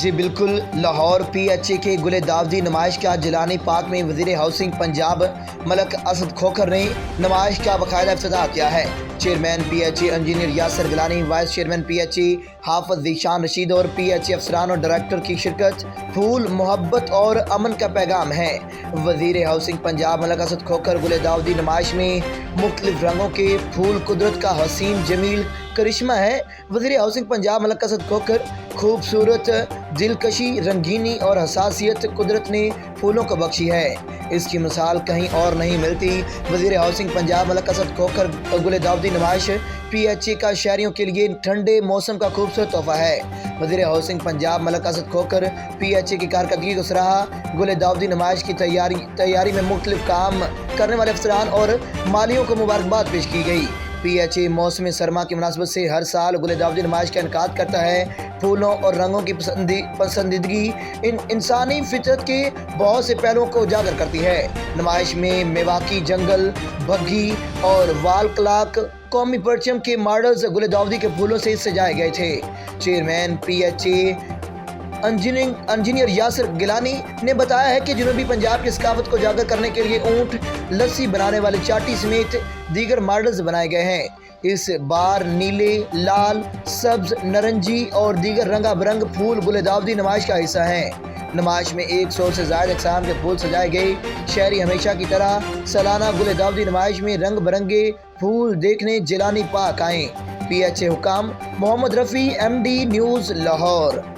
जी बिल्कुल, लाहौर PHA के गुले दावदी नुमाइश का जिलानी पार्क में वज़ीर हाउसिंग पंजाब मलक असद खोखर ने नुमाइश का बाकायदा इफ्तिताह किया है। Chairman PHA engineer Yasir Gilani, vice chairman PHA Hafiz Zeeshan Rashid और PHA अफसरान और डायरेक्टर की शिरकत फूल, मोहब्बत और अमन का पैगाम है। वज़ीर हाउसिंग पंजाब मलक असद खोखर गुले दावदी नुमाइश में मुख्तलिफ रंगों के फूल कुदरत का हसीन जमील करिश्मा है। वज़ीर हाउसिंग पंजाब मलक असद खोखर खूबसूरत, दिलकशी, रंगीनी और हसासियत कुदरत ने फूलों को बख्शी है। इसकी मिसाल कहीं और नहीं मिलती। वज़ीर हाउसिंग पंजाब मलक असद खोखर गुले दावदी नुमाइश PHA का शहरियों के लिए ठंडे मौसम का खूबसूरत तोहफा है। वज़ीर हाउसिंग पंजाब मलक असद खोखर PHA की कारकर्दगी को सराहा। गुले दावदी नुमाइश की तैयारी में मुख्तलिफ काम करने वाले अफसरान और मालियों को मुबारकबाद पेश की गई। PHA मौसम सरमा की मुनासबत से हर साल गुले दावदी नुमाइश का इनकाद करता है। फूलों और रंगों की पसंदीदगी इंसानी फितरत के बहुत से पहलुओं को उजागर करती है। नुमाइश में मेवाकी जंगल, बग्घी और वाल क्लाक कौमी परचम के मॉडल्स गुले दावदी के फूलों से सजाए गए थे। Chairman PHA engineer Yasir Gilani ने बताया है कि जनूबी पंजाब की सकाफत को उजागर करने के लिए ऊँट, लस्सी बनाने वाले चाटी समेत दीगर मॉडल्स बनाए गए हैं। इस बार नीले, लाल, सब्ज, नारंगी और दीगर रंगा बिरंग फूल गुले दावदी नुमाइश का हिस्सा हैं। नुमाइश में 100 से ज़्यादा अक़साम के फूल सजाए गए। शहरी हमेशा की तरह सालाना गुले दावदी नुमाइश में रंग बिरंगे फूल देखने जिलानी पार्क आएँ। PHA हुकाम मोहम्मद रफ़ी, MD न्यूज़, लाहौर।